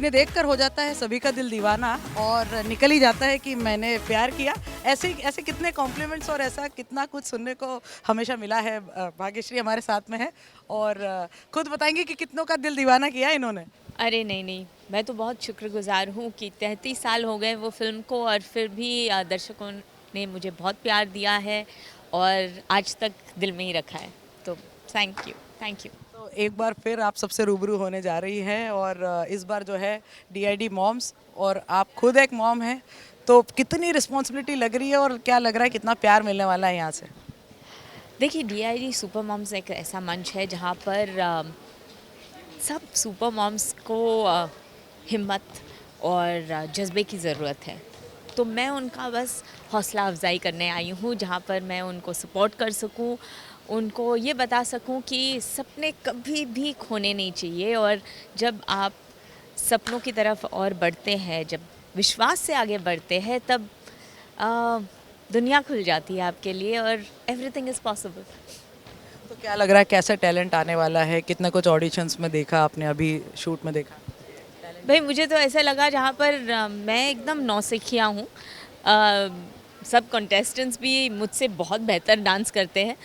जिन्हें देखकर हो जाता है सभी का दिल दीवाना और निकल ही जाता है कि मैंने प्यार किया। ऐसे ऐसे कितने कॉम्प्लीमेंट्स और ऐसा कितना कुछ सुनने को हमेशा मिला है। भाग्यश्री हमारे साथ में है और खुद बताएंगे कि कितनों का दिल दीवाना किया इन्होंने। अरे नहीं नहीं, मैं तो बहुत शुक्रगुजार हूँ कि 33 साल हो गए वो फ़िल्म को और फिर भी दर्शकों ने मुझे बहुत प्यार दिया है और आज तक दिल में ही रखा है। तो थैंक यू, थैंक यू। तो एक बार फिर आप सबसे रूबरू होने जा रही हैं और इस बार जो है डीआईडी मॉम्स और आप खुद एक मॉम हैं, तो कितनी रिस्पॉन्सिबिलिटी लग रही है और क्या लग रहा है कितना प्यार मिलने वाला है यहाँ से? देखिए, डीआईडी सुपर मॉम्स एक ऐसा मंच है जहाँ पर सब सुपर मॉम्स को हिम्मत और जज्बे की ज़रूरत है। तो मैं उनका बस हौसला अफ़ज़ाई करने आई हूँ, जहाँ पर मैं उनको सपोर्ट कर सकूँ, उनको ये बता सकूँ कि सपने कभी भी खोने नहीं चाहिए और जब आप सपनों की तरफ और बढ़ते हैं, जब विश्वास से आगे बढ़ते हैं, तब अ, दुनिया खुल जाती है आपके लिए और एवरीथिंग इज़ पॉसिबल। तो क्या लग रहा है कैसा टैलेंट आने वाला है? कितने कुछ ऑडिशंस में देखा आपने, अभी शूट में देखा? भाई मुझे तो ऐसा लगा जहाँ पर मैं एकदम नौसिखिया हूँ। सब कंटेस्टेंट्स भी मुझसे बहुत बेहतर डांस करते हैं,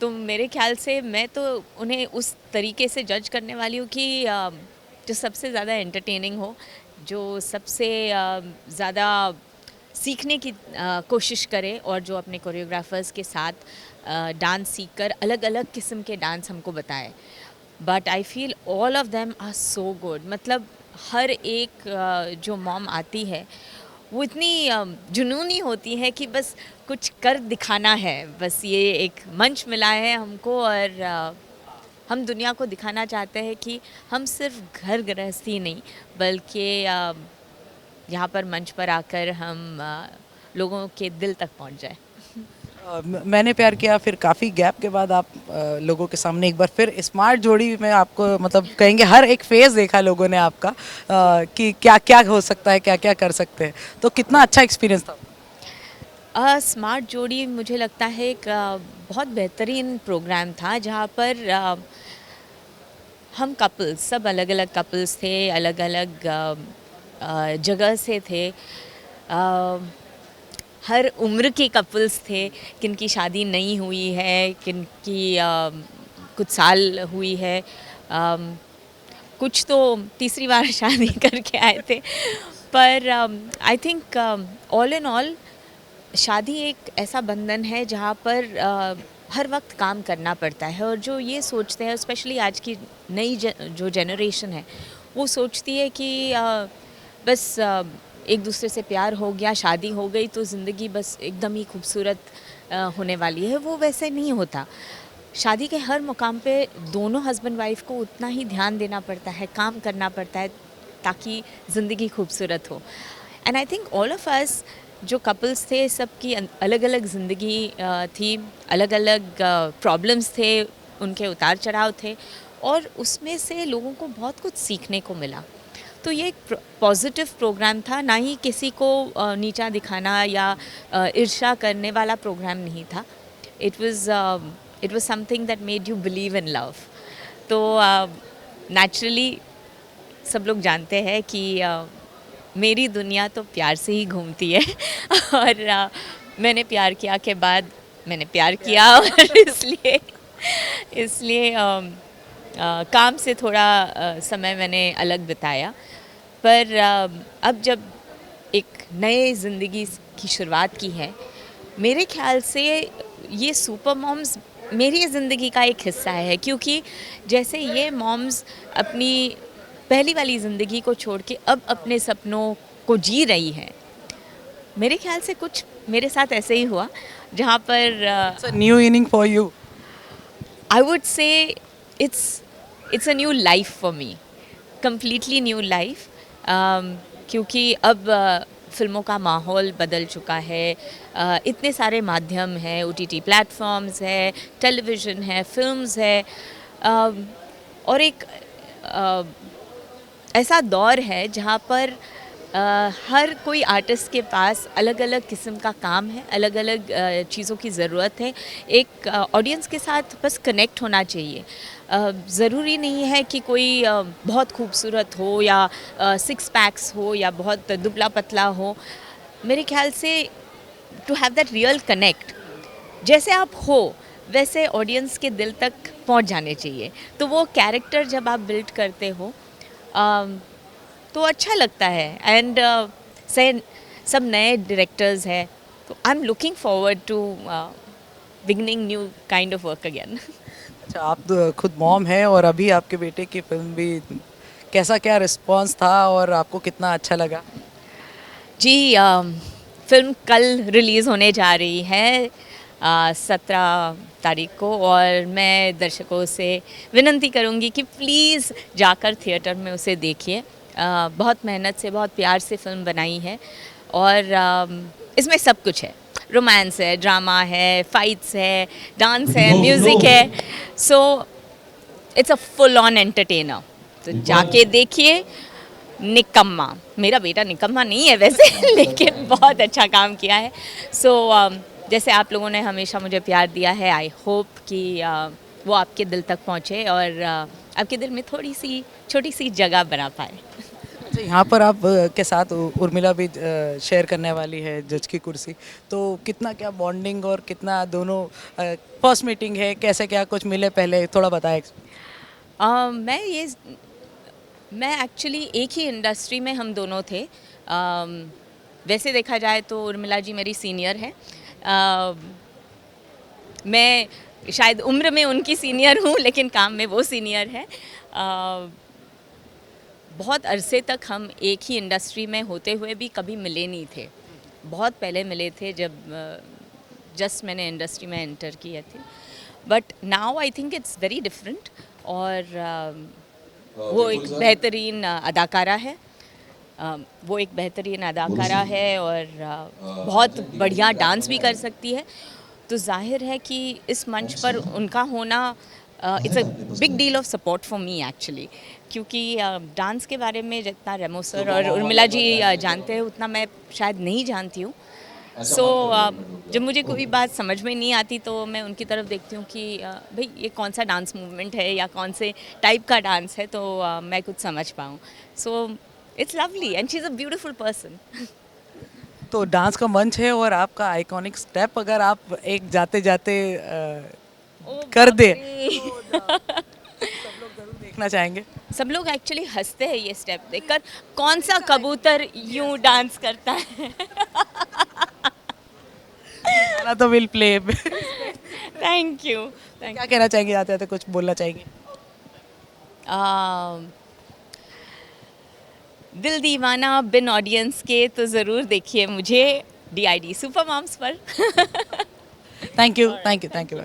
तो मेरे ख्याल से मैं तो उन्हें उस तरीके से जज करने वाली हूँ कि जो सबसे ज़्यादा एंटरटेनिंग हो, जो सबसे ज़्यादा सीखने की कोशिश करे और जो अपने कोरियोग्राफर्स के साथ डांस सीख कर अलग अलग किस्म के डांस हमको बताए। But I feel all of them are so good. मतलब हर एक जो मॉम आती है वो इतनी जुनूनी होती है कि बस कुछ कर दिखाना है। बस ये एक मंच मिला है हमको और हम दुनिया को दिखाना चाहते हैं कि हम सिर्फ घर गृहस्थी नहीं, बल्कि यहाँ पर मंच पर आकर हम लोगों के दिल तक पहुँच जाए। मैंने प्यार किया, फिर काफ़ी गैप के बाद आप लोगों के सामने एक बार फिर स्मार्ट जोड़ी में आपको मतलब कहेंगे हर एक फेज़ देखा लोगों ने आपका, कि क्या क्या हो सकता है, क्या क्या कर सकते हैं, तो कितना अच्छा एक्सपीरियंस था? स्मार्ट जोड़ी मुझे लगता है एक बहुत बेहतरीन प्रोग्राम था जहाँ पर हम कपल्स सब अलग अलग कपल्स थे, अलग अलग जगह से थे। हर उम्र के कपल्स थे, किनकी शादी नहीं हुई है, किनकी कुछ साल हुई है, कुछ तो तीसरी बार शादी करके आए थे। पर I think all in all शादी एक ऐसा बंधन है जहाँ पर हर वक्त काम करना पड़ता है और जो ये सोचते हैं, स्पेशली आज की नई जो जनरेशन है, वो सोचती है कि बस एक दूसरे से प्यार हो गया, शादी हो गई तो ज़िंदगी बस एकदम ही खूबसूरत होने वाली है। वो वैसे नहीं होता। शादी के हर मुकाम पे दोनों हस्बैंड वाइफ को उतना ही ध्यान देना पड़ता है, काम करना पड़ता है ताकि ज़िंदगी खूबसूरत हो। And I think all of us जो कपल्स थे, सबकी अलग अलग ज़िंदगी थी, अलग अलग प्रॉब्लम्स थे, उनके उतार चढ़ाव थे और उसमें से लोगों को बहुत कुछ सीखने को मिला। तो ये एक पॉजिटिव प्रोग्राम था, ना ही किसी को नीचा दिखाना या ईर्ष्या करने वाला प्रोग्राम नहीं था। It was something that made you believe in love. तो नेचुरली सब लोग जानते हैं कि मेरी दुनिया तो प्यार से ही घूमती है और मैंने प्यार किया के बाद मैंने प्यार किया और इसलिए इसलिए काम से थोड़ा समय मैंने अलग बिताया। पर अब जब एक नए ज़िंदगी की शुरुआत की है, मेरे ख्याल से ये सुपर मॉम्स मेरी ज़िंदगी का एक हिस्सा है, क्योंकि जैसे ये मॉम्स अपनी पहली वाली ज़िंदगी को छोड़ के अब अपने सपनों को जी रही हैं, मेरे ख्याल से कुछ मेरे साथ ऐसे ही हुआ जहाँ पर it's a new inning for you. I would say it's it's a new life for me, completely new life. क्योंकि अब फिल्मों का माहौल बदल चुका है। इतने सारे माध्यम हैं, ओटीटी प्लेटफॉर्म्स है, टेलीविज़न है, फिल्म्स है, और एक अ, ऐसा दौर है जहाँ पर हर कोई आर्टिस्ट के पास अलग अलग किस्म का काम है, अलग अलग चीज़ों की ज़रूरत है। एक ऑडियंस के साथ बस कनेक्ट होना चाहिए। ज़रूरी नहीं है कि कोई बहुत खूबसूरत हो या सिक्स पैक्स हो या बहुत दुबला पतला हो। मेरे ख्याल से to have that real connect, जैसे आप हो वैसे ऑडियंस के दिल तक पहुंच जाने चाहिए। तो वो कैरेक्टर जब आप बिल्ड करते हो तो अच्छा लगता है। एंड से सब नए डायरेक्टर्स हैं, तो I am looking forward to beginning new kind of work again. अच्छा, आप तो खुद मॉम हैं और अभी आपके बेटे की फिल्म भी, कैसा क्या रिस्पांस था और आपको कितना अच्छा लगा? जी, फिल्म कल रिलीज़ होने जा रही है 17 तारीख को, और मैं दर्शकों से विनती करूंगी कि प्लीज़ जाकर थिएटर में उसे देखिए। बहुत मेहनत से, बहुत प्यार से फिल्म बनाई है, और इसमें सब कुछ है। रोमांस है, ड्रामा है, फाइट्स है, डांस है, म्यूज़िक है। So it's a full on entertainer. तो जाके देखिए। निकम्मा, मेरा बेटा निकम्मा नहीं है वैसे लेकिन बहुत अच्छा काम किया है। सो जैसे आप लोगों ने हमेशा मुझे प्यार दिया है, आई होप कि वो आपके दिल तक पहुँचे और आपके दिल में थोड़ी सी छोटी सी जगह बना पाए। अच्छा, यहाँ पर आप के साथ उर्मिला भी शेयर करने वाली है जज की कुर्सी, तो कितना क्या बॉन्डिंग और कितना दोनों फर्स्ट मीटिंग है, कैसे क्या कुछ मिले पहले, थोड़ा बताएं। मैं एक्चुअली एक ही इंडस्ट्री में हम दोनों थे। वैसे देखा जाए तो उर्मिला जी मेरी सीनियर है। मैं शायद उम्र में उनकी सीनियर हूँ, लेकिन काम में वो सीनियर है। बहुत अरसे तक हम एक ही इंडस्ट्री में होते हुए भी कभी मिले नहीं थे। बहुत पहले मिले थे जब जस्ट मैंने इंडस्ट्री में एंटर किया थी। But now I think it's very different. और वो एक बेहतरीन अदाकारा है। वो एक बेहतरीन अदाकारा है और बहुत बढ़िया डांस भी कर सकती है। तो जाहिर है कि इस मंच पर उनका होना it's a big deal of support for me actually, क्योंकि डांस के बारे में जितना रेमो सर और उर्मिला जी जानते हैं उतना मैं शायद नहीं जानती हूँ। सो जब मुझे कोई बात समझ में नहीं आती तो मैं उनकी तरफ देखती हूँ कि भाई ये कौन सा डांस मूवमेंट है या कौन से टाइप का डांस है, तो मैं कुछ समझ पाऊँ। So it's lovely and she is a beautiful person. तो डांस का मंच है और आपका आइकॉनिक स्टेप अगर आप एक जाते जाते कर दे तो सब लोग जरूर देखना चाहेंगे। सब लोग एक्चुअली हंसते हैं ये स्टेप देखकर, कौन सा कबूतर यूं डांस करता है। गाना तो विल प्ले। Thank you. क्या कहना चाहेंगे, आते आते कुछ बोलना चाहेंगे? दिल दीवाना बिन ऑडियंस के तो ज़रूर देखिए मुझे DID सुपर मॉम्स पर। Thank you, thank you, thank you.